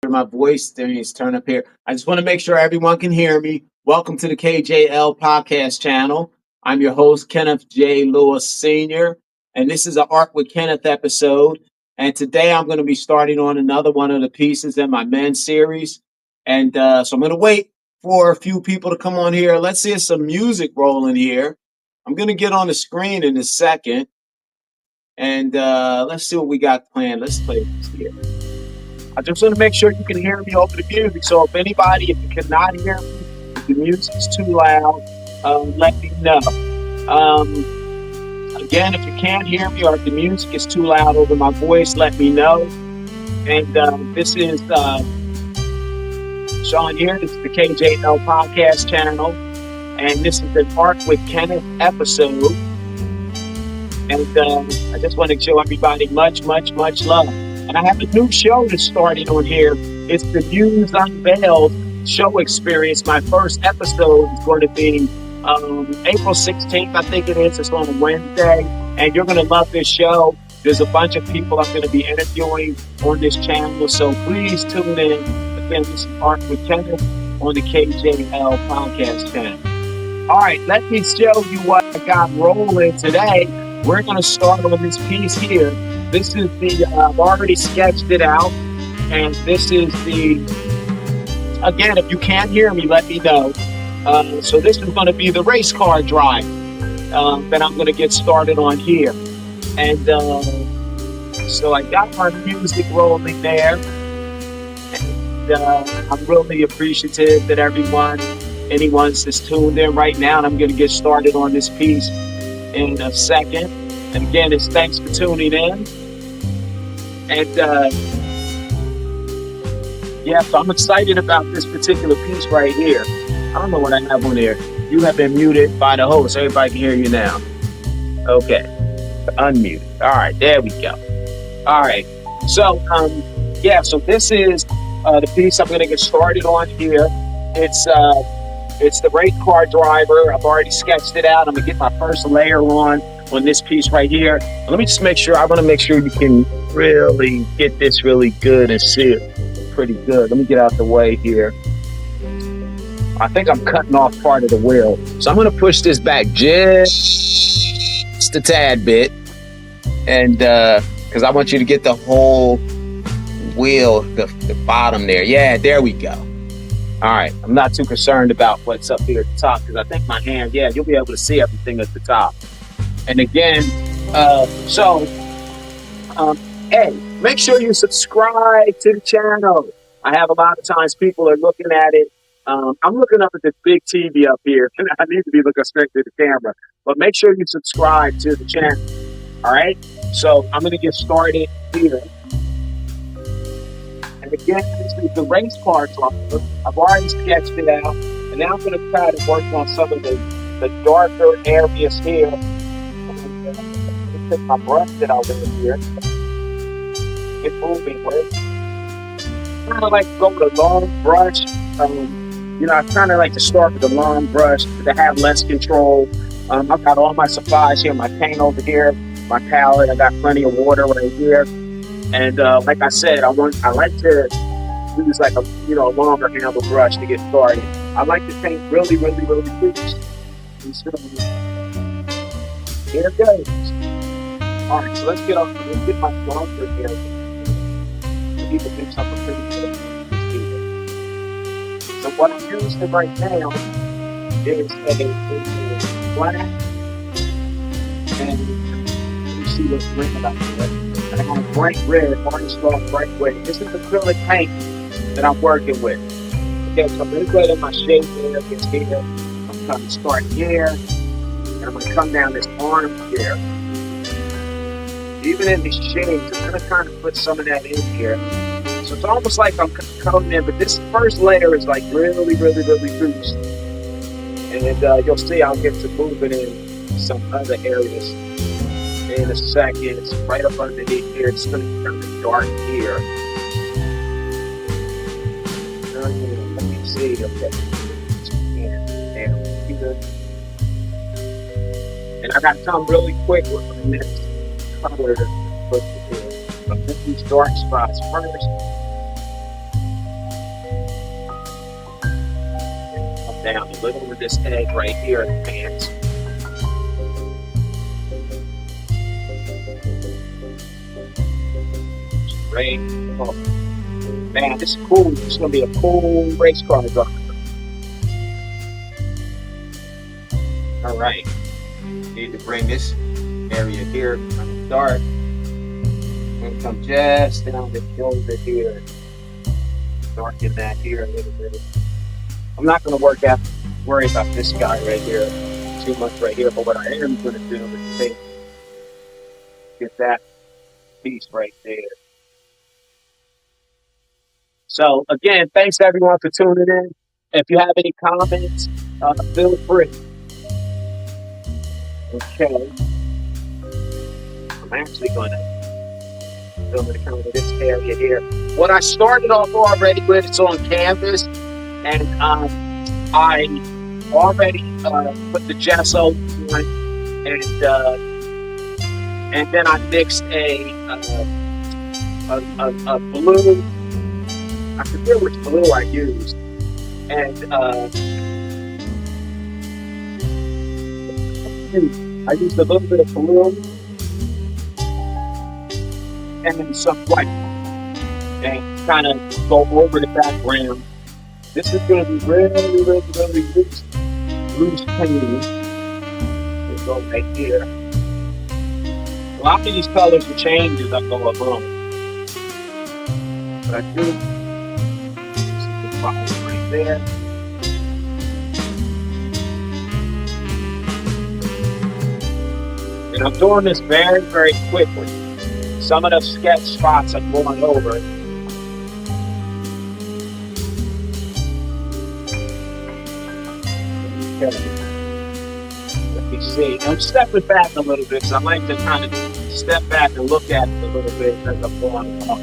My voice things turn up here. I just want to make sure everyone can hear me. Welcome to the KJL Podcast Channel. I'm your host, Kenneth J Lewis Sr., and this is an Art with Kenneth episode. And today I'm going to be starting on another one of the pieces in my men's series. And so I'm going to wait for a few people to come on here. Let's see some music rolling here. I'm going to get on the screen in a second. And let's see what we got planned. Let's play this here. I just want to make sure you can hear me over the music. So if you cannot hear me, if the music's too loud, let me know. Again, if you can't hear me or if the music is too loud over my voice, let me know. And this is Sean here. This is the KJL Podcast Channel. And this is an Art with Kenneth episode. And I just want to show everybody much, much, much love. And I have a new show that's starting on here. It's the News Unveiled show experience. My first episode is going to be April 16th, I think it is. It's on a Wednesday. And you're going to love this show. There's a bunch of people I'm going to be interviewing on this channel. So please tune in. Again, this is Art with Kenneth on the KJL Podcast Channel. All right, let me show you what I got rolling today. We're going to start on this piece here. This is I've already sketched it out, and this is again, if you can't hear me, let me know. So this is going to be the race car drive that I'm going to get started on here. And so I got my music rolling there, and I'm really appreciative that anyone's just tuned in right now, and I'm going to get started on this piece in a second. And again, it's thanks for tuning in. And so I'm excited about this particular piece right here. I don't know what I have on there. You have been muted by the host. Everybody can hear you now. Okay. Unmute. All right, there we go. All right. So, so this is the piece I'm going to get started on here. It's the race car driver. I've already sketched it out. I'm going to get my first layer on this piece right here. Let me just make sure. I want to make sure you can really get this really good and see it pretty good. Let me get out the way here. I think I'm cutting off part of the wheel. So I'm going to push this back just a tad bit. And because I want you to get the whole wheel, the bottom there. Yeah, there we go. All right. I'm not too concerned about what's up here at the top because I think my hand, you'll be able to see everything at the top. And again, hey, make sure you subscribe to the channel. I have a lot of times people are looking at it. I'm looking up at this big TV up here, and I need to be looking straight to the camera. But make sure you subscribe to the channel. All right? So I'm going to get started here. And again, this is the race car driver. I've already sketched it out. And now I'm going to try to work on some of the darker areas here. Take my brush that I was in here. Get moving with it. I kind of like to go with a long brush. I kind of like to start with a long brush to have less control. I've got all my supplies here, my paint over here, my palette. I got plenty of water right here. And like I said, I like to use like a longer handle brush to get started. I like to paint really, really, really loose. So, here it goes. All right, so let's get my marker here. Need to do something pretty good. So what I'm using right now is a black, and you see what's green about it. And I have bright red, orange strong bright red. This is acrylic paint that I'm working with. Okay, so I'm going to go ahead and my shade there gets here. I'm going to start here, and I'm going to come down this arm here. Even in these shades, I'm going to kind of put some of that in here. So it's almost like I'm coating in, but this first layer is like really, really, really loose. And you'll see I'll get to moving in some other areas in a second. It's right up underneath here. It's going to turn dark here. Let me see. Okay. And I got to come really quick with my next color to put here. But put these dark spots first. Come down a little with this egg right here in the pants. Great. Oh, man, this is cool. This is going to be a cool race car driver. All right. Need to bring this area here kind of dark. I'm going to come just down the shoulder here. Darken that here a little bit. I'm not going to worry about this guy right here too much right here, but what I am going to do is get that piece right there. So again, thanks to everyone for tuning in. If you have any comments, feel free. Okay. I'm actually going to film the kind of this area here. What I started off already with, it's on canvas, and I already put the gesso on, and then I mixed a blue. I forget which blue I used, and I used a little bit of blue and then some white, and kind of go over the background. This is going to be really, really, really loose painting. Let's go right here. A lot of these colors will change as I go along, but I do. Right there. And I'm doing this very, very quickly. Some of the sketch spots I'm going over. Okay. Let me see. I'm stepping back a little bit, so I like to kind of step back and look at it a little bit as I'm going along.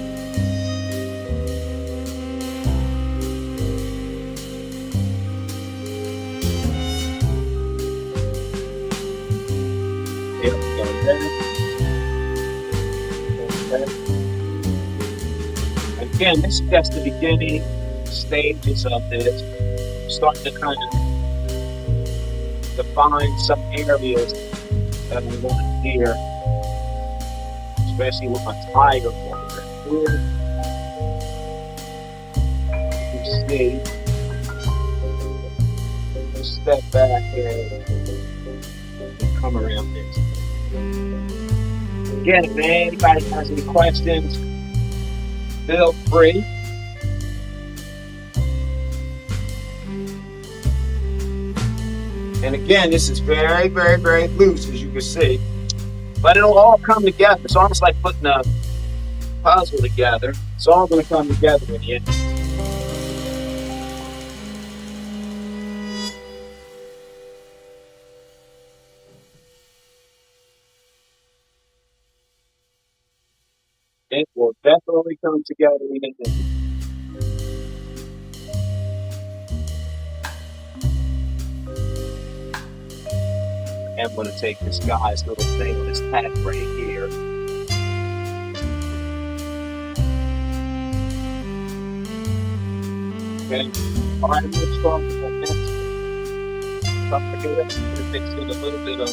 Again, this is just the beginning stages of this. starting to kind of define some areas that we want here, especially with my tire over here. You see, just step back and come around this. Again, if anybody has any questions, feel free. And again, this is very, very, very loose, as you can see. But it'll all come together. It's almost like putting a puzzle together. It's all going to come together in the end. It will definitely come together in the end. I'm going to take this guy's little thing on his hat right here. Okay. All right, I'm going to start with the next. Don't forget, I'm going to mix it a little bit of,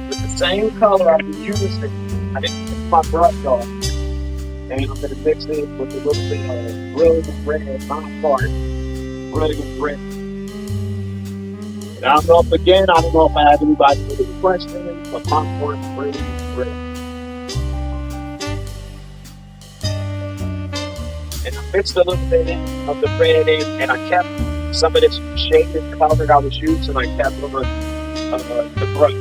with the same color I've been using. I didn't put my brush off. And I'm going to mix it with a little bit of brilliant red, not part, brilliant red. I don't know if I have anybody with a question, but my part is really red. And I mixed a little bit of the red in, and I kept some of this shaded color I was using, I kept on the brush.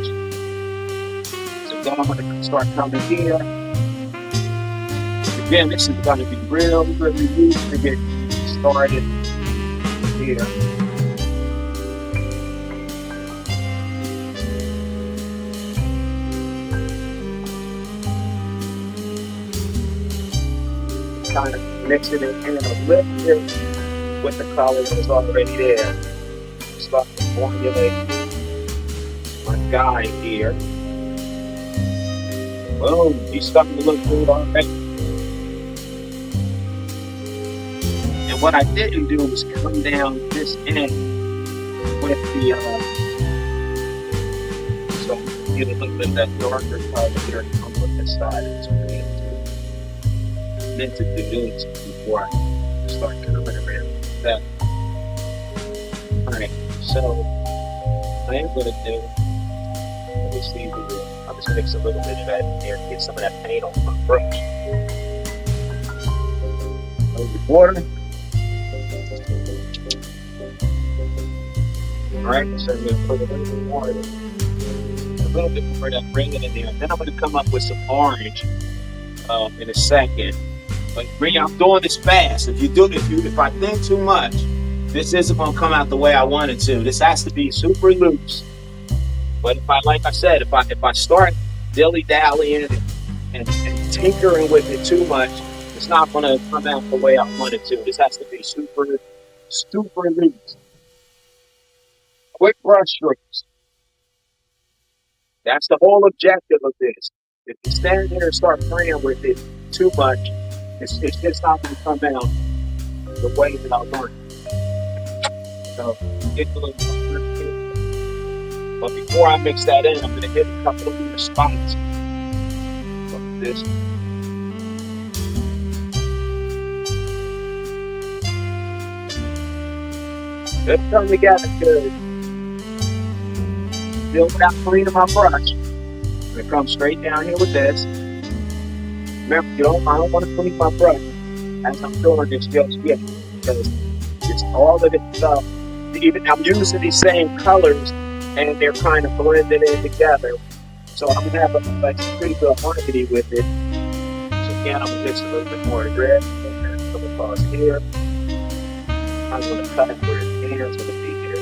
So then I'm going to start coming here. Again, this is going to be really, really easy to get started here. Kind of mixing it in a little bit with the color that was already there. Start to formulate my guy here. Boom, he's starting to look good already. And what I didn't do was come down this end with the so get a little bit of that darker color here and come with this side as well. Meant to do this before I start coming around that. Alright, so what I'm going to do, let me see, I'll just mix a little bit of that in there to get some of that paint on my brush. A little bit water. Alright, so I'm going to put a little bit more, a little bit more of that red in there. Then I'm going to come up with some orange in a second. But I'm doing this fast. If I think too much, this isn't going to come out the way I want it to. This has to be super loose. But like I said, if I start dilly-dallying and tinkering with it too much, it's not going to come out the way I want it to. This has to be super, super loose. Quick brush strokes. That's the whole objective of this. If you stand there and start playing with it too much, it's just not going to come out the way that I learned. So, get a little more. But before I mix that in, I'm going to hit a couple of little spots. Like this. Let's come together good. Still without cleaning my brush. I'm going to come straight down here with this. Remember, I don't want to clean my brush as I'm doing this just yet, because it's all of this stuff. Even I'm using these same colors, and they're kind of blended in together. So I'm gonna have a pretty good harmony with it. So again, I'm gonna mix a little bit more red, and then come across here. I'm gonna cut it where his hands gonna be here.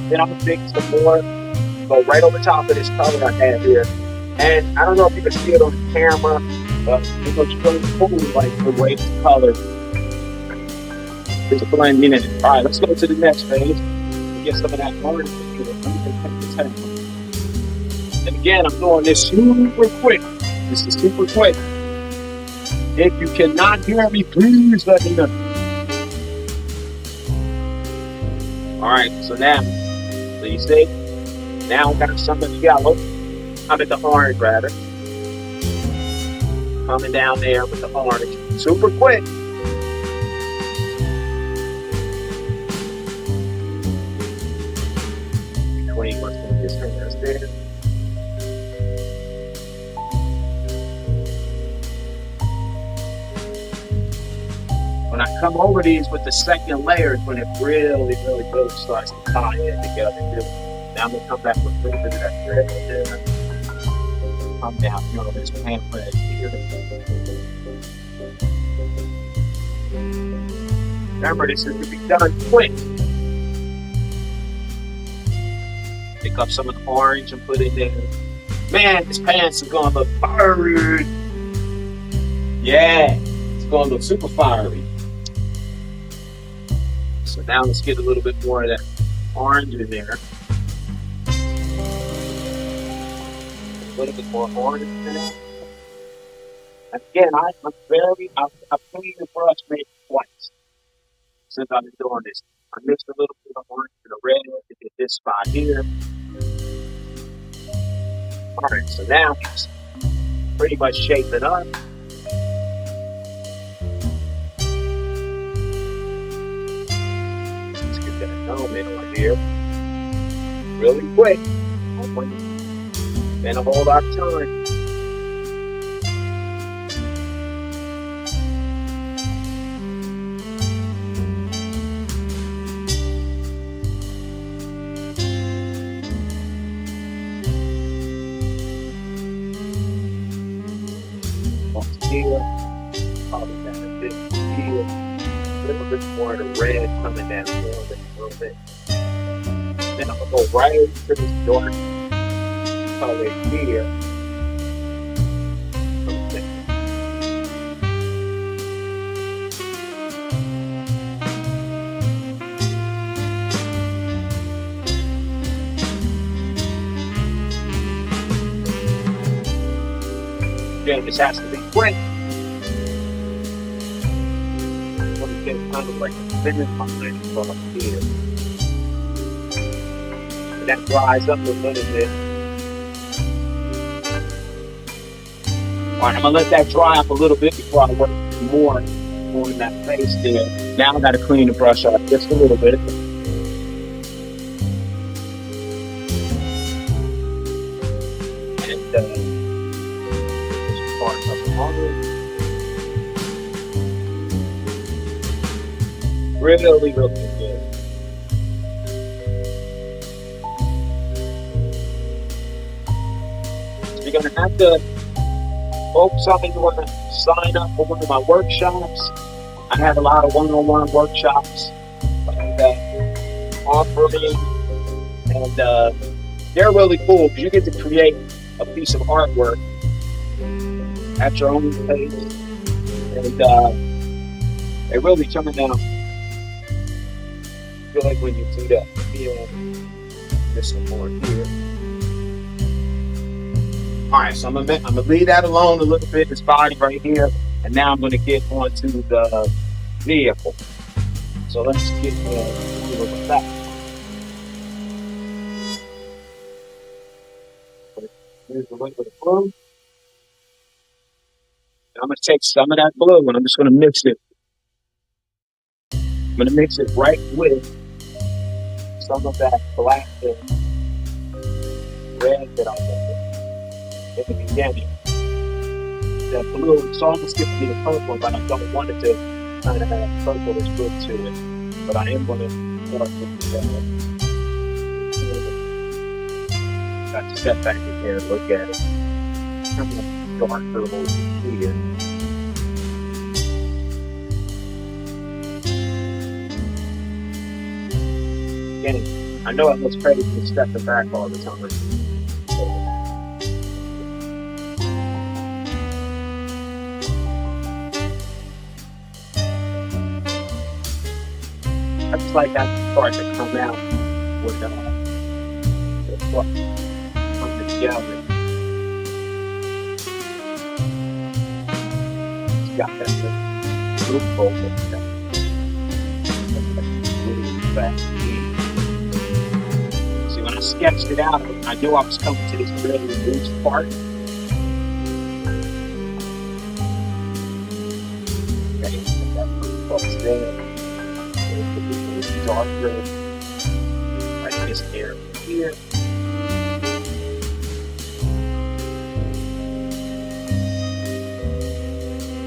Then I'm gonna mix some more, go right over top of this color I have here. And I don't know if you can see it on the camera, but it looks really cool, like the way the color is blending in. All right, let's go to the next phase and get some of that orange. And again, I'm doing this super quick. This is super quick. If you cannot hear me, please let me know. All right, so you see, now I got some of the yellow. The orange rather. Coming down there with the orange. Super quick. Between what's in this fingers there. When I come over these with the second layer is when it really starts to tie in together. Now I'm going to come back with a little bit of that red there. Come down here on this pamphlet here. Remember, this is to be done quick. Pick up some of the orange and put it there. Man, this pants is going to look fiery. Yeah, it's going to look super fiery. So now let's get a little bit more of that orange in there. A little bit more orange in there. Again, I've cleaned the brush maybe twice since I've been doing this. I mixed a little bit of orange and the red to get this spot here. Alright, so now it's pretty much shaping up. Let's get that element on here. Really quick. Spend a whole lot of time. Here, probably down a bit here, a little bit more of the red coming down a little bit. Then I'm gonna go right to this dark color here. Again, this has to be quick. Get kind of like a thinner line from up here. And that dries up a little bit. Alright, I'm gonna let that dry up a little bit before I work more on that face there. Now I gotta clean the brush up just a little bit. And this part of the model. Really good. So you're going to have to, folks, if you want to sign up for one of my workshops. I have a lot of one-on-one workshops that offering, and they're really cool because you get to create a piece of artwork at your own pace, and they really turn it down. Feel like when you do that, this some more here. Alright, so I'm gonna leave that alone a little bit, this body right here, and now I'm gonna get onto the vehicle. So let's get a little bit back. Here's a little bit of blue. And I'm gonna take some of that blue and I'm just gonna mix it. I'm gonna mix it right with some of that black and red that I put in the beginning. That blue, it's almost giving me the purple, but I don't want it to kind of have purple as good to it. But I am going to start with that. Got to step back in here and look at it. I'm going to dark purple here. Again, I know it looks crazy to step back all the time. I just like that part to come out with the fluff coming together. It's got that little roof over it. That's really fast. sketched it out, I knew I was coming to this really loose part. Okay, that pretty close there. There's a darker, like this area here.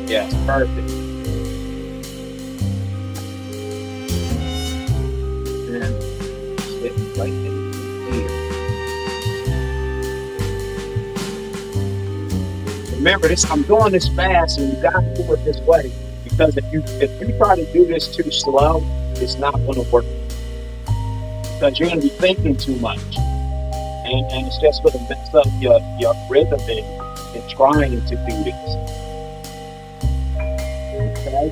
Yeah, it's perfect. And it's right in here. Remember this, I'm doing this fast and you gotta do it this way. Because if you try to do this too slow, it's not gonna work. Because you're gonna be thinking too much. And it's just gonna mess up your rhythm in trying to do this. Okay.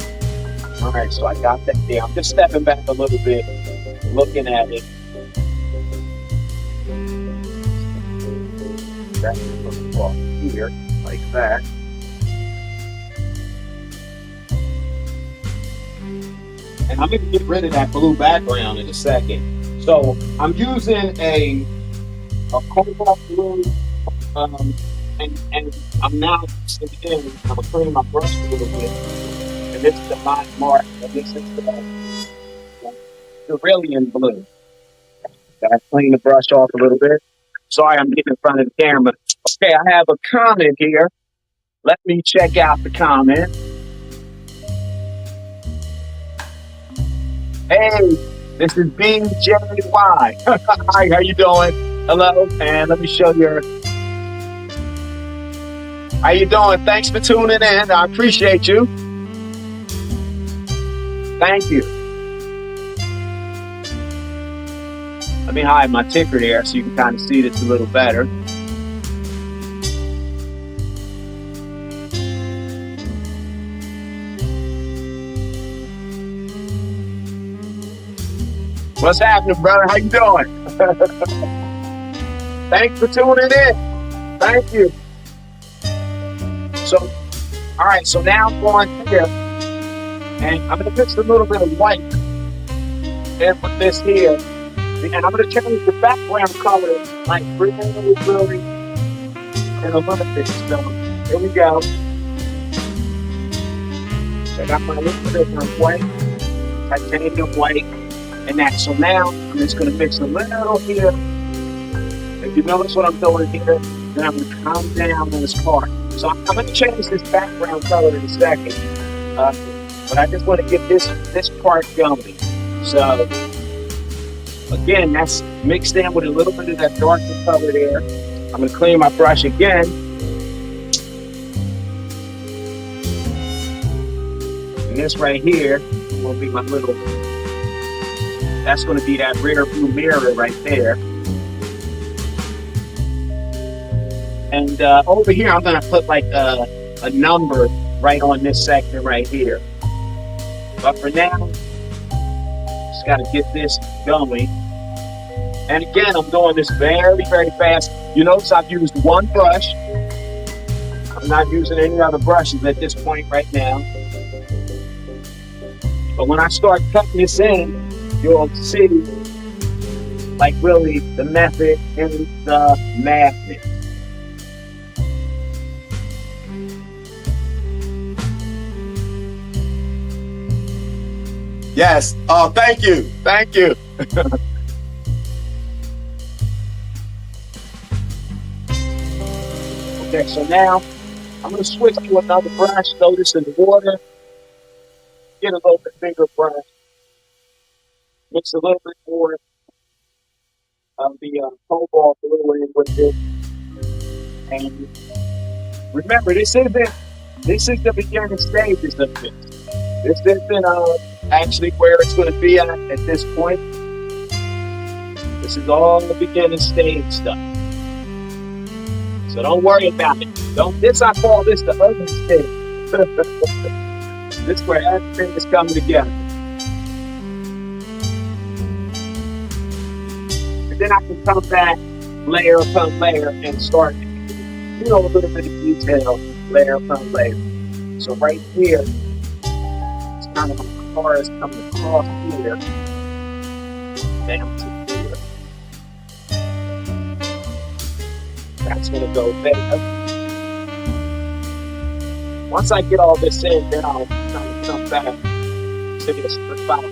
All right, so I got that there. I'm just stepping back a little bit, looking at it. That's looking off here, like that. And I'm going to get rid of that blue background in a second. So I'm using a cobalt blue, and I'm now I'm going to clean my brush a little bit. And this is the line mark, and this is the cerulean blue. Gotta clean the brush off a little bit. Sorry, I'm getting in front of the camera. Okay, I have a comment here. Let me check out the comment. Hey, this is BJY. Hi, how you doing? Hello, and let me show you. How you doing? Thanks for tuning in. I appreciate you. Thank you. Let me hide my ticker there so you can kind of see this a little better. What's happening, brother? How you doing? Thanks for tuning in. Thank you. So, all right, so now I'm going here. And I'm going to mix a little bit of white in with this here. And I'm going to change the background color like really, really, and a little bit. So here we go. So I got my little bit of white, titanium white, and that. So now I'm just going to mix a little here. If you notice what I'm doing here, then I'm going to calm down on this part. So I'm going to change this background color in a second. But I just want to get this part going. So again, that's mixed in with a little bit of that darker color there. I'm going to clean my brush again. And this right here will be my little, that's going to be that rear view mirror right there. And over here, I'm going to put like a number right on this section right here. But for now, just got to get this going. And again, I'm doing this very, very fast. You notice I've used one brush. I'm not using any other brushes at this point right now. But when I start cutting this in, you'll see like really the method and the madness. Yes. Oh, thank you. Thank you. Okay, so now I'm going to switch to another brush. Throw this in the water. Get a little bit bigger brush. Mix a little bit more of the cobalt blue in with it. And remember, this is the beginning stages of this. This isn't actually where it's going to be at this point. This is all the beginning stage stuff. So don't worry about it. I call this the ugly stage. This is where everything is coming together. And then I can come back layer upon layer and start, a little bit of detail, layer upon layer. So right here, it's kind of like the cars coming across here, down to here. That's going to go there. Once I get all this in, then I'll kind of come back to this spot.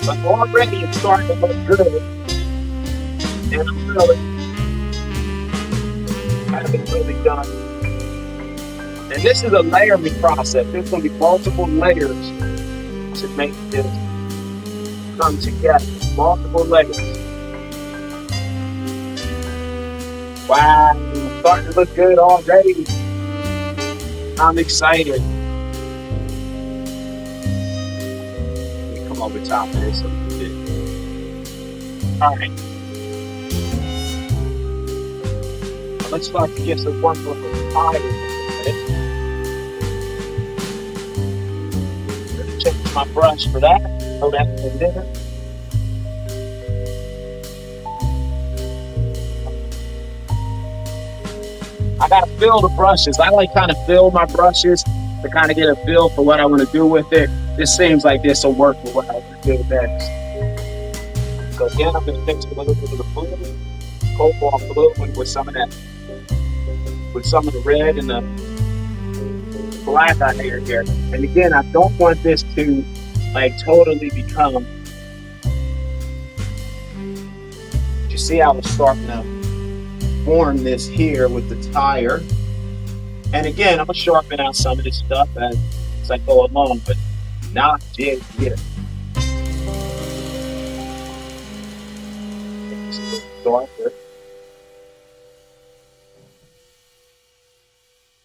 But already it's starting to look good. And I'm haven't really done. And this is a layering process. There's going to be multiple layers to make this come together. Multiple layers. Wow, it's starting to look good already. I'm excited. Let me come over top of this a little bit. All right. Let's start to get some work with the fire. Change my brush for that. Throw that in there. I gotta fill the brushes. I like kind of fill my brushes to kind of get a feel for what I want to do with it. This seems like this will work for what I want to do next. So again, I'm gonna mix a little bit of the blue, cobalt blue, with some of that, with some of the red and the black on here. And again, I don't want this to like totally become. You see how it's starting to form this here with the tire. And again, I'm gonna sharpen out some of this stuff as I go along, but not just yet. It's a little darker.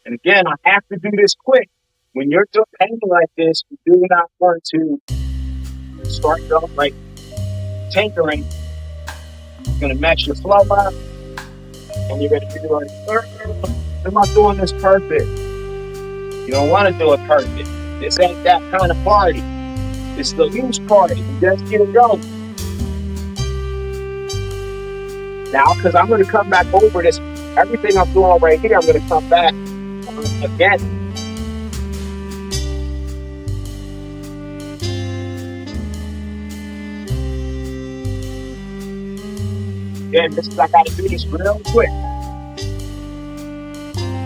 And again, I have to do this quick. When you're doing painting like this, you do not want to start off like tinkering. You're going to mess your flow up. And you're going to be like, am I doing this perfect? You don't want to do it perfect. This ain't that kind of party. It's the loose party. You just get it going. Now, because I'm going to come back over this, everything I'm doing right here, I'm going to come back again. Again, this is, I got to do this real quick.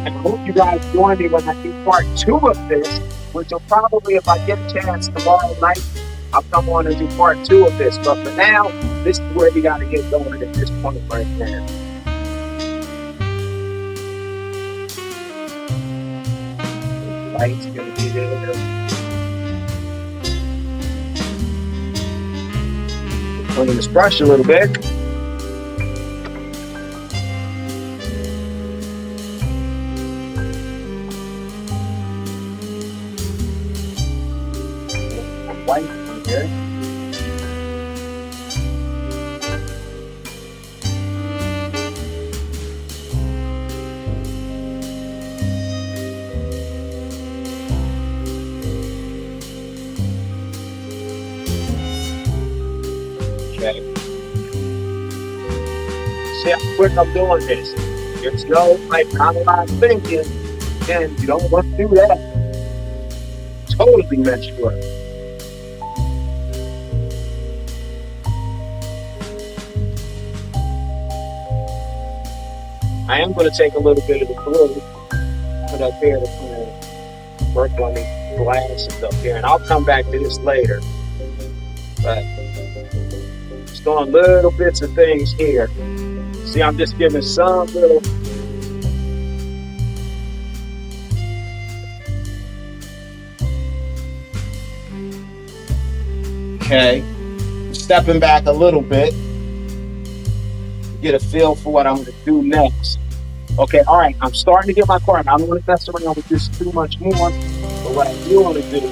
And I hope you guys join me when I do part 2 of this, which will probably, if I get a chance tomorrow night, I'll come on and do part 2 of this. But for now, this is where we got to get going at this point right now. Light's going to be there. Clean this brush a little bit. White in here. Okay. See how quick I'm doing this. There's no like not a lot of thinking, and you don't want to do that. Totally mess you up. I am going to take a little bit of the blue, put up here to kind of work on the glasses up here, and I'll come back to this later. But just doing little bits of things here. See, I'm just giving some little. Okay, stepping back a little bit. Get a feel for what I'm going to do next. Okay, all right, I'm starting to get my car. I don't want to mess around with this too much more, but what I do want to do is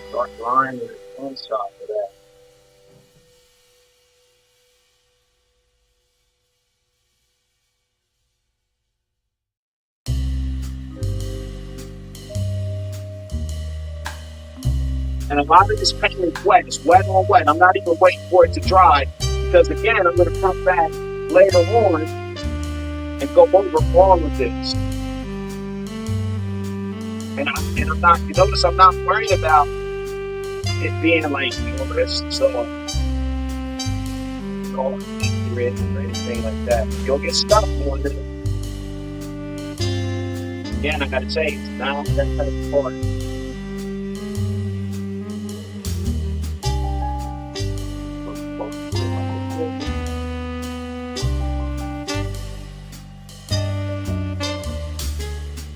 start lining the inside of that. And a lot of this paint is wet. It's wet on wet. I'm not even waiting for it to dry. Because again, I'm going to come back later on and go over all of this. And I'm not, you notice I'm not worried about it being like this. So or accurate or anything like that. You'll get stuck doing it. Again, I gotta say, it's not that type of part.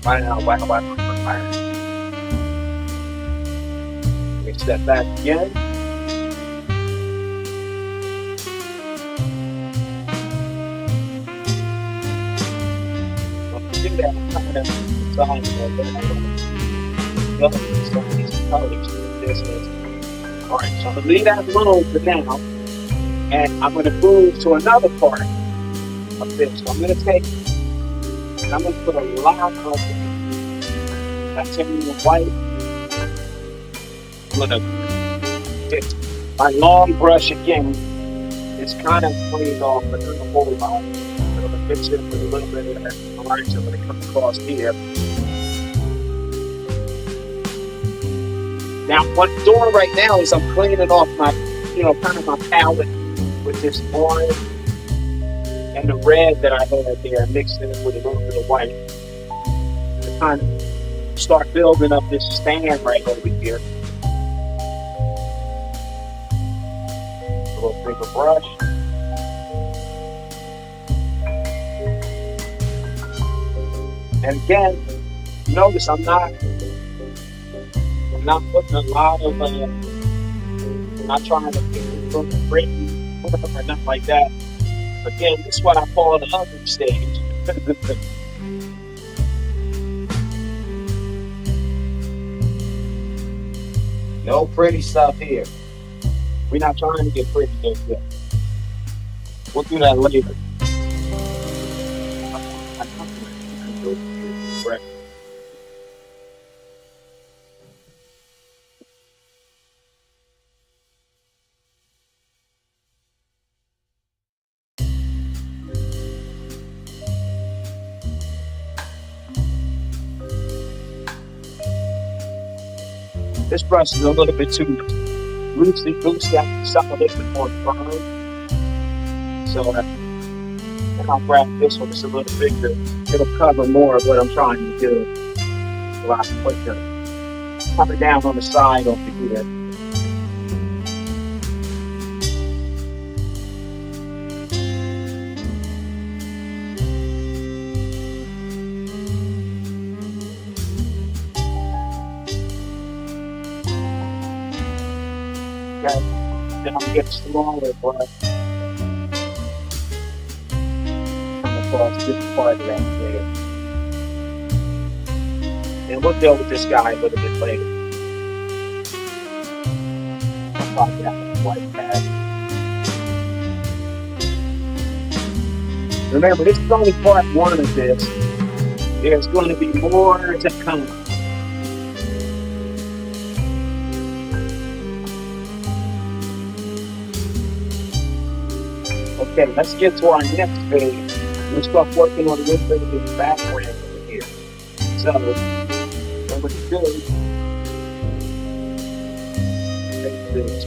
Wow. Let me step back again. Do that kind of design some of these colors in business. All right, so I'm gonna leave that alone for now, and I'm gonna move to another part of this. So I'm gonna take, and I'm gonna put a lot of titanium white. I'm gonna get my long brush again. It's kind of cleaned off, but not a whole lot. I'm gonna mix it with a little bit of that orange. I'm gonna come across here. Now, what I'm doing right now is I'm cleaning off my, kind of my palette with this orange and the red that I had there, mixing it with a little bit of white to kind of start building up this stand right over here. A little bigger brush. And again, notice I'm not putting a lot of, I'm not trying to look pretty or nothing like that. Again, this is what I call the ugly stage. No pretty stuff here. We're not trying to get pretty just yet. We'll do that later. This brush is a little bit too loosey. I can suck a little bit more firm. So and I'll grab this one. It's a little bigger. It'll cover more of what I'm trying to do. So I can put the cover down on the side over here. Then I'm going to get smaller brush. Come across this part of that there. And we'll deal with this guy a little bit later. I'll probably have a white pad. Remember, this is only part one of this. There's going to be more to come. Okay, let's get to our next phase. We'll start working on a little bit of this background over here. So, what we're going to do is take this.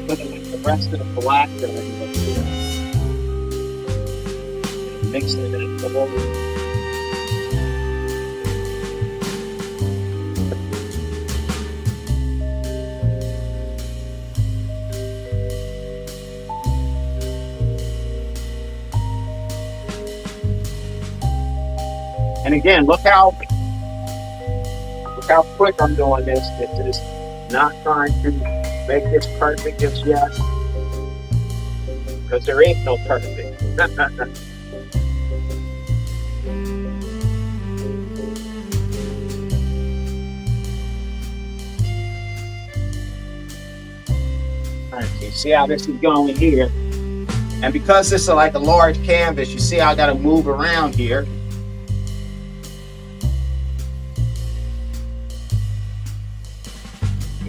Put the rest of the black that I have here. And mix it in the whole. And again, look how quick I'm doing this. This is not trying to make this perfect just yet, because there ain't no perfect. All right, so you see how this is going here. And because this is like a large canvas, you see how I got to move around here.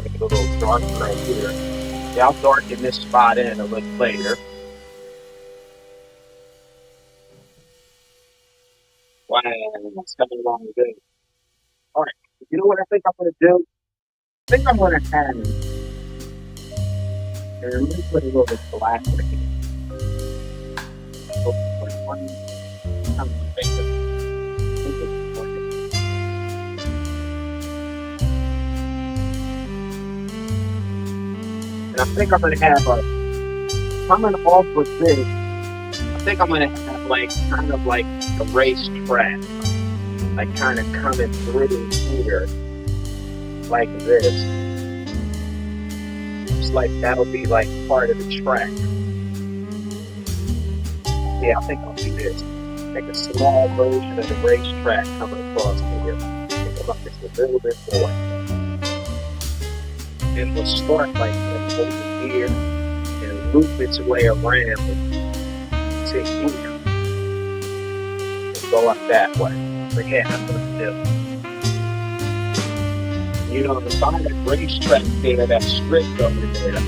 A little dark right here. Yeah, I'll darken this spot in a little later. Wow, that's coming along good. All right, you know what I think I'm going to do? I think I'm going to have And let me put a little bit black right here. So, like one kind of basic. And I think I'm gonna have coming off with this. I think I'm gonna have like kind of like a racetrack, like kind of coming through here, like this. It's like that'll be like part of the track. Yeah, I think I'll do this. Make a small version of the racetrack coming across here. Think about this a little bit more. And we'll start like this over here and loop its way around to here. And go up that way. But yeah, that's what I'm doing. You know, the side of the racetrack there, that strip over there. Let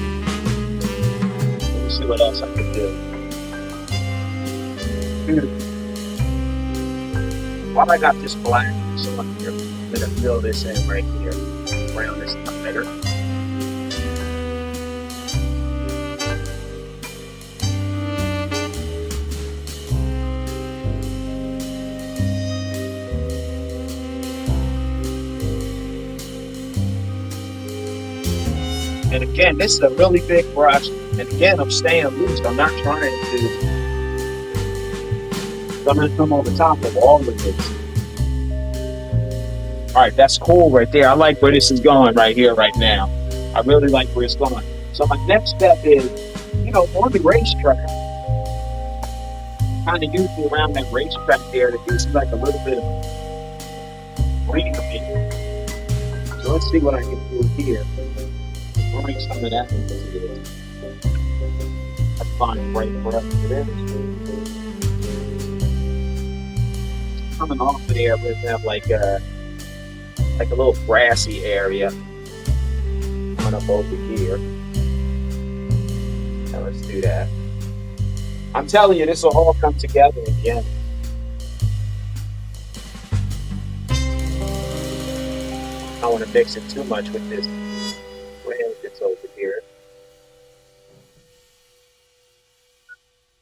me see what else I can do. While I got this black, so I'm gonna fill this in right here around this tire. And again, this is a really big brush. And again, I'm staying loose. I'm not trying to. I'm going to come over top of all of this. All right, that's cool right there. I like where this is going right here, right now. I really like where it's going. So my next step is, you know, on the racetrack, kind of using around that racetrack there to do some like a little bit of greenery. So let's see what I can do here. Bring some of that into here. That's fine, right for us to do. Coming off of there, we're gonna have like a little grassy area coming up over here. Now let's do that. I'm telling you, this will all come together again. I don't want to mix it too much with this red that's over here.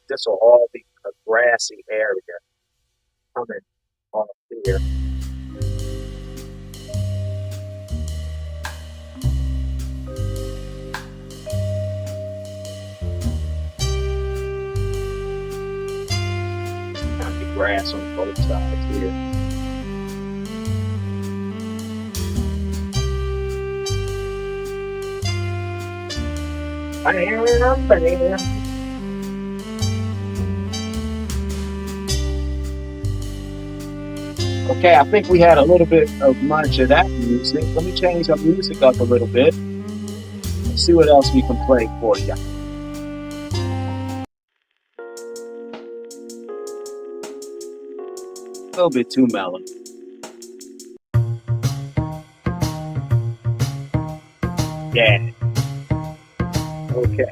This will all be a grassy area coming off here. Kind of grass on both sides here. Bam. Okay, I think we had a little bit of much of that music. Let me change our music up a little bit. Let's see what else we can play for you. A little bit too mellow. Yeah. Okay.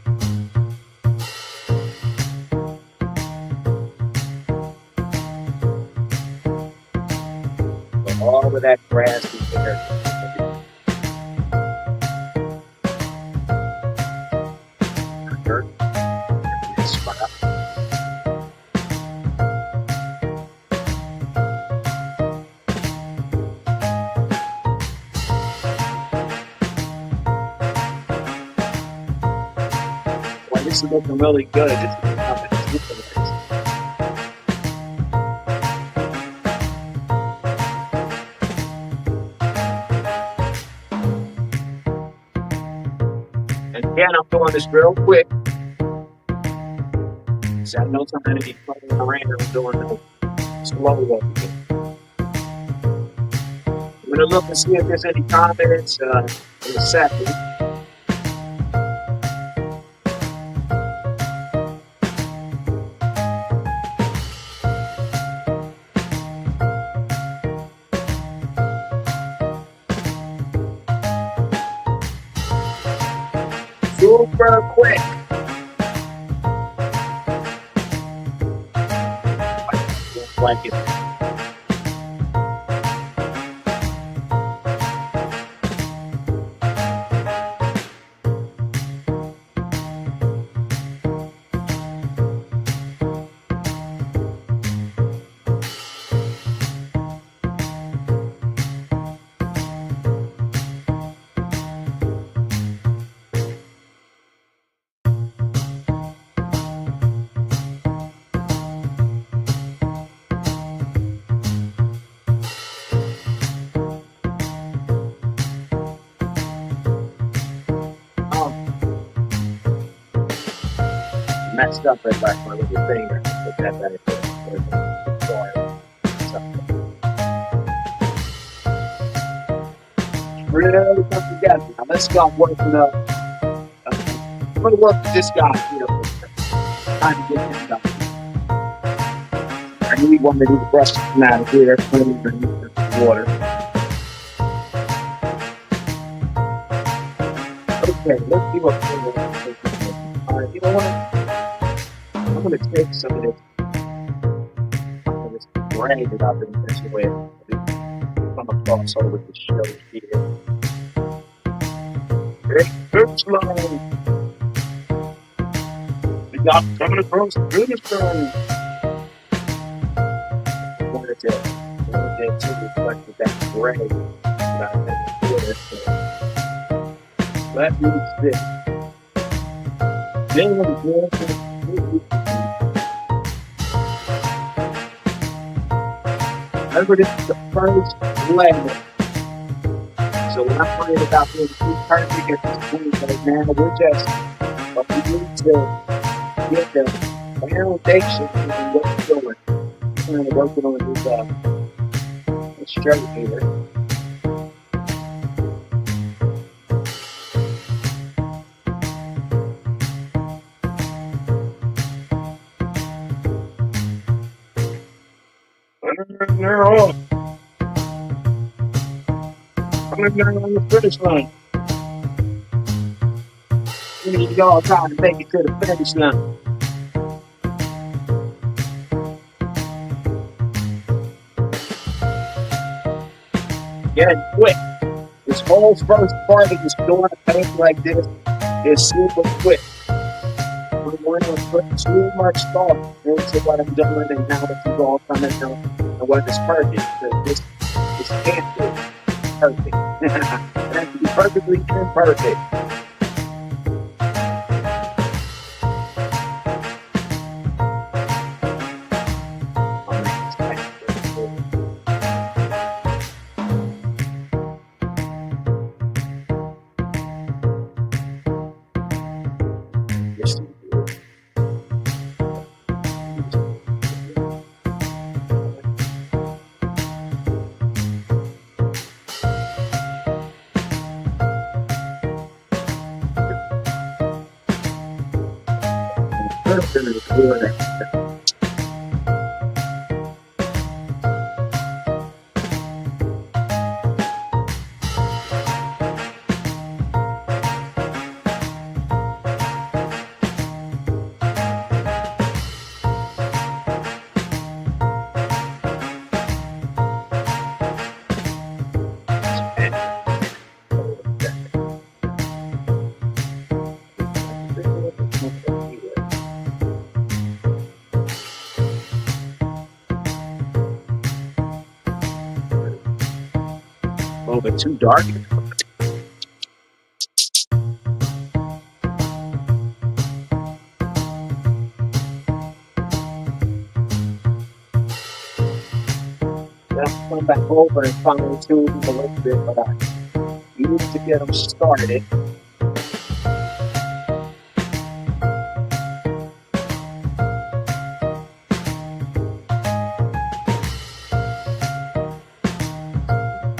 All of that grass is there. Dirt. Spot. Well, this is looking really good. This is coming. Again, I'm doing this real quick. So I know I'm going to be playing around. I'm doing it slow over here. I'm going to look and see if there's any comments in a second. Super quick. Like it. messed up at like my little finger. Put that back there. Really come together. Now let's start working up. I'm going to work with this guy here. Trying to get him done. I need one to do the brush from out of here. Put him underneath the water. Okay, let's see what we're going to do. Alright, you know what? I'm going to take some of this gray that I've been messing with. Come across over the show here. Hey, good slow. We got coming across the finish line. Wanted to reflect with that gray that I think is good. That means this. Then when remember, this is the first level. So we're not worried about being too perfect at this point right now. We're just, but we need to get the foundation of what we're doing. We're kind of working on this shirt here. And they're off. Coming down on the finish line. We need y'all trying to make it to the finish line. Getting quick. This whole first part of this doing a thing like this is super quick. We want to put too much thought into what I'm doing and how this is all coming out and what is perfect. This can't be perfect. It has to be perfectly imperfect. A little bit too dark. I'll come back over and fine tune them a little bit, but I need to get them started.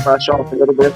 Brush off a little bit.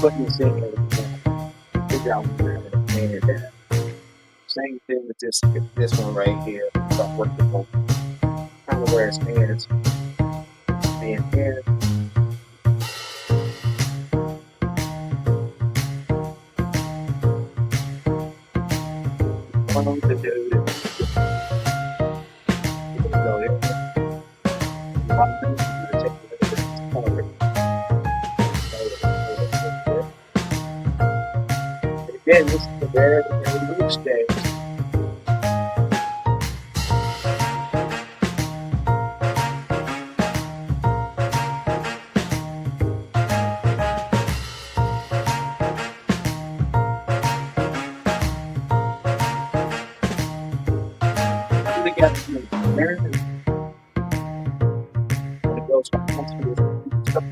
putting this in here to figure out where and same thing with this one right here. Start working on kind of where it stands. And here. One to do this. Go there. Again, this is the very loose stage.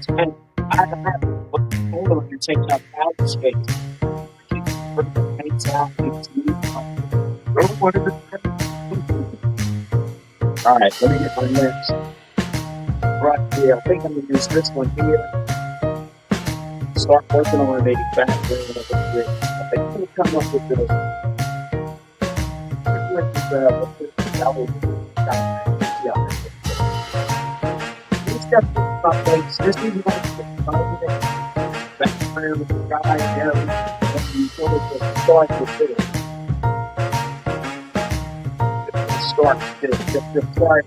And I have what hold on and take up out space. Put the paints out. All right, let me get my next right here. I think I'm going to use this one here. Start working on manufacturing a little bit. I think I'm going to come up with this. This is like the background of the guy and you sort of start with this. Start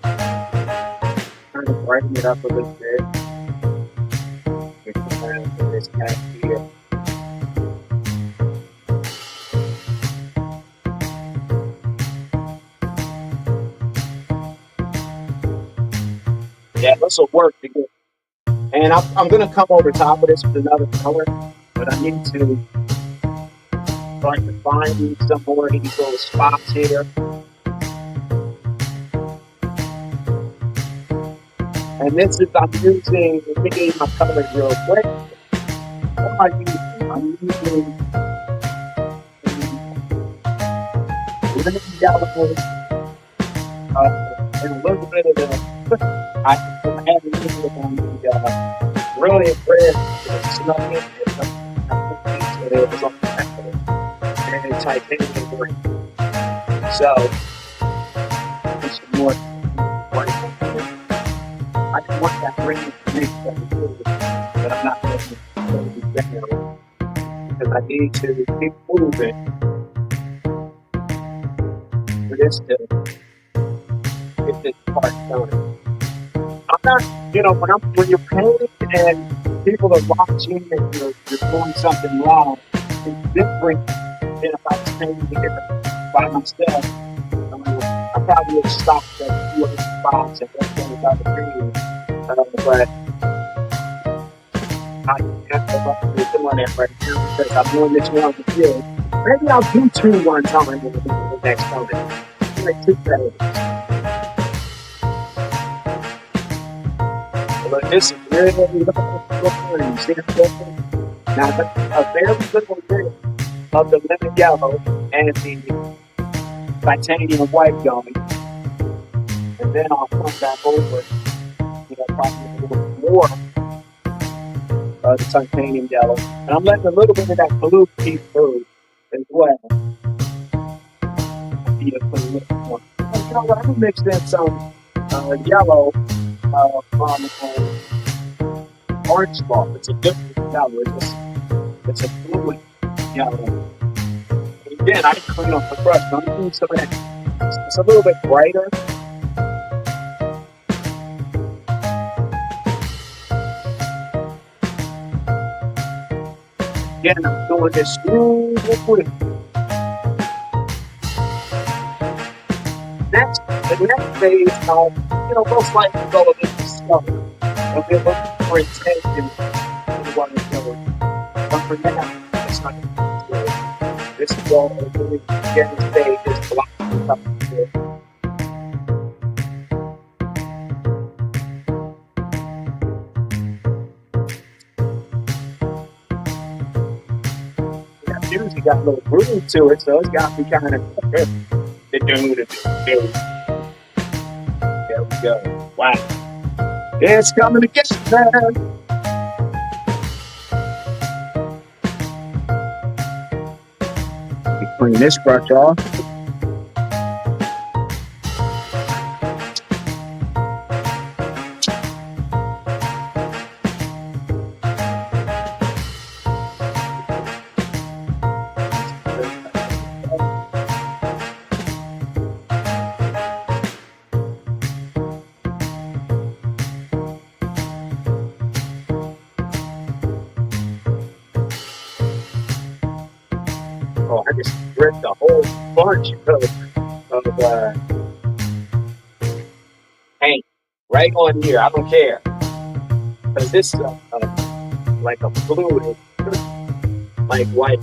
kind of brighten it up a little bit. This guy here. Yeah, this will work to get. And I'm going to come over top of this with another color, but I need to start defining some more of these little spots here. And this is, I'm using, let me get my colors real quick. What am I using? I'm using lemon yellow, and a little bit of the, I had a little bit on the brilliant red that snuck in there. It was on the back of it. And it's titanium green. So, there's some more white. I just want that green to make that blue, but I'm not going to be better because I need to keep moving for this to get this part done. I'm not, when you're painting and people are watching and you're doing something wrong, it's different than if I was painting it by myself. I probably would stop at 2 other spots and that's one about the painting. But I have to be doing it right now because I'm doing this one with you. Maybe I'll do 2 one time in the next moment. Like 2 days. But this is really you see it? Now, a very little bit of the lemon yellow and the titanium white going. And then I'll come back over, probably a little more of the titanium yellow. And I'm letting a little bit of that blue keep through as well. I need to put a little more. You know what? I'm going to mix in some yellow from orange ball. It's a different yellow. It's a fluid yellow. And again, I didn't clean off the brush, but I'm doing some of that. It's a little bit brighter. Again, I'm doing this smooth liquid. The next phase, I'll most likely go a little slower. I'll be a little more intense in what I'm doing. But for now, it's not going to be good. This is all I'm really getting the stage is blocking up here. That music got a little groove to it, so it's got to be kind of the dude. There we go. Wow. It's coming again, man. Clean this brush off. Oh, I just ripped a whole bunch of paint right on here. I don't care. Because this is like a fluid, like white.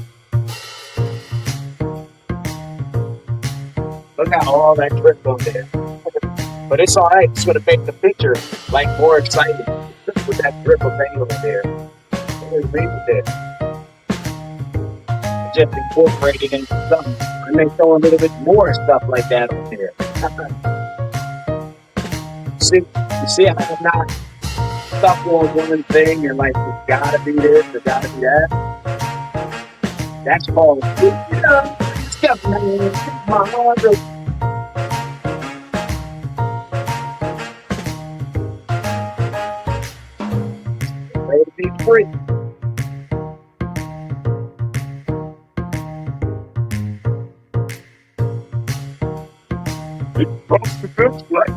Look how all that dripped on there. But it's all right. It's going to make the picture like more exciting with that drip of paint on there. What is with it? Just incorporated into something. I may throw a little bit more stuff like that on there. You see how I'm not stuck on one thing and like it's gotta be this, it's gotta be that. That's called step man, my heart. Ready to be free. Across the fence line.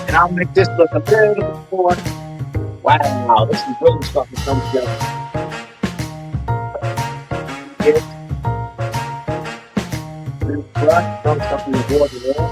And I'll make this look a little bit more. Wow, this is really starting to come together. Get it. This brush comes up in the water there.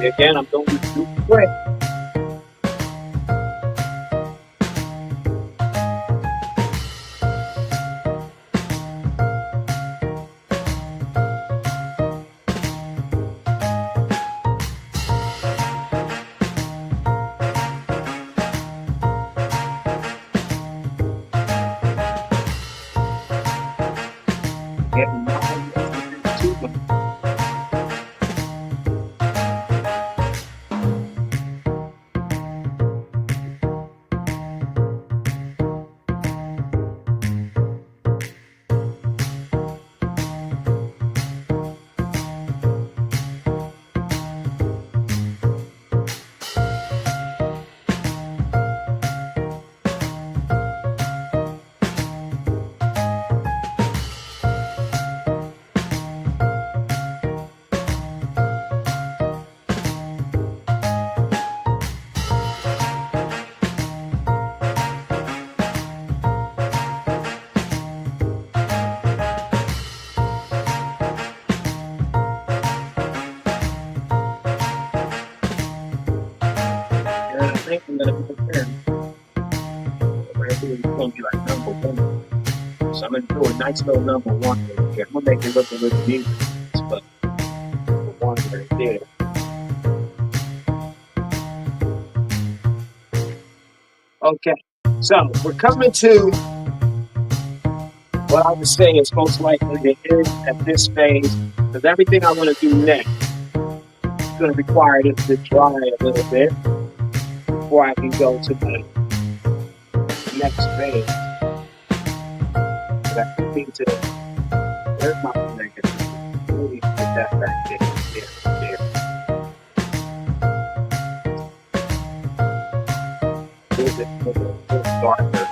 See, again, I'm doing this too quick. Getting too much. I think I'm going to be prepared. Right here, it's going to be like number one. So I'm going to do a nice little number one here. I'm going to make it look a little music, but number one right there. Okay, so we're coming to what I would say is most likely the end at this phase, because everything I want to do next is going to require this to dry a little bit before I can go to the next phase. But I can think to, where's my negative? Really put that back there. Here's it a little darker.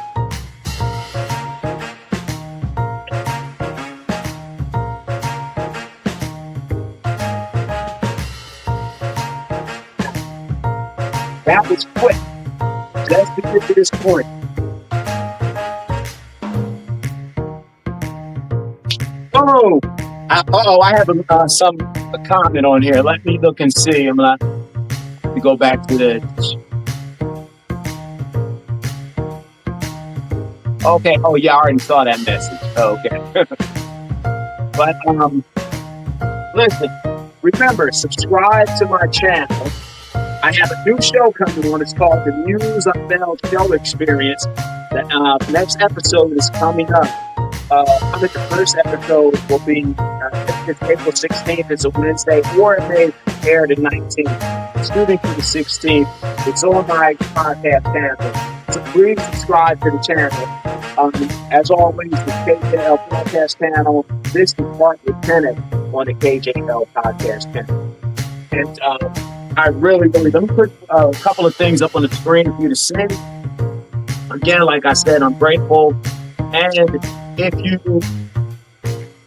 That was quick, just to get to this point. Oh, I have a comment on here. Let me look and see. I'm gonna have to go back to the. Okay. Oh, yeah, I already saw that message. Okay. But listen. Remember, subscribe to my channel. I have a new show coming on. It's called the Muse Unveiled Show Experience. The next episode is coming up. I think the first episode will be it's April 16th. It's a Wednesday, or it may air the 19th. Shooting for the 16th. It's on my podcast channel. So please subscribe to the channel. As always, the KJL Podcast Channel. This is Mark with Kenneth on the KJL Podcast Channel. And I really, let me put a couple of things up on the screen for you to see. Again, like I said, I'm grateful. And if you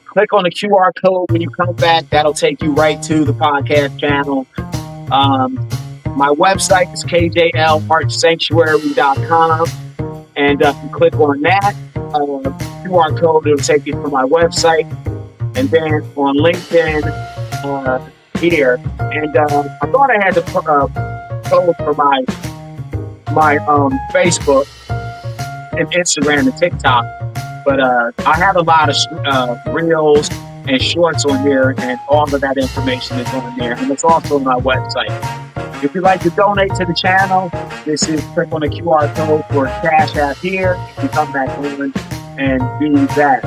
click on the QR code when you come back, that'll take you right to the podcast channel. My website is KJLArtSanctuary.com. And if you click on that QR code, it'll take you to my website. And then on LinkedIn here. And I thought I had the code for my Facebook and Instagram and TikTok. But I have a lot of reels and shorts on here, and all of that information is on there. And it's also on my website. If you'd like to donate to the channel, this is click on the QR code for Cash App here. You can come back on and do that.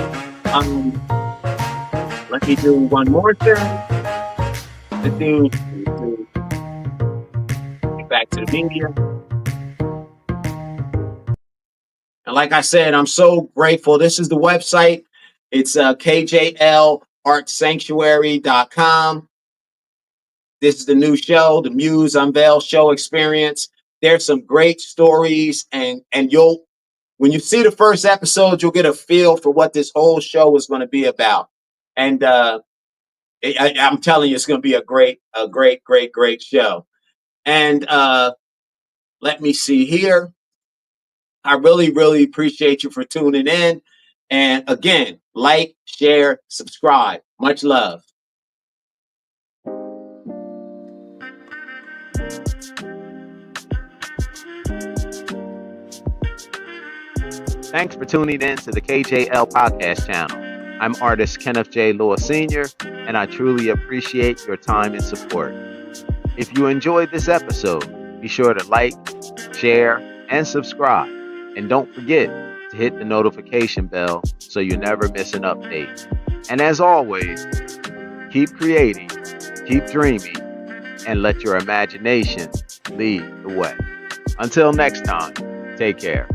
Let me do one more thing. Get back to the media. And like I said, I'm so grateful. This is the website. It's KJLArtSanctuary.com. This is the new show, the Muse Unveiled Show Experience. There's some great stories, and when you see the first episode, you'll get a feel for what this whole show is going to be about. And I'm telling you, it's going to be a great show. And let me see here. I really appreciate you for tuning in. And again, like, share, subscribe. Much love. Thanks for tuning in to the KJL Podcast Channel. I'm artist Kenneth J Lewis Sr, and I truly appreciate your time and support. If you enjoyed this episode, be sure to like, share, and subscribe. And don't forget to hit the notification bell so you never miss an update. And as always, keep creating, keep dreaming, and let your imagination lead the way. Until next time, take care.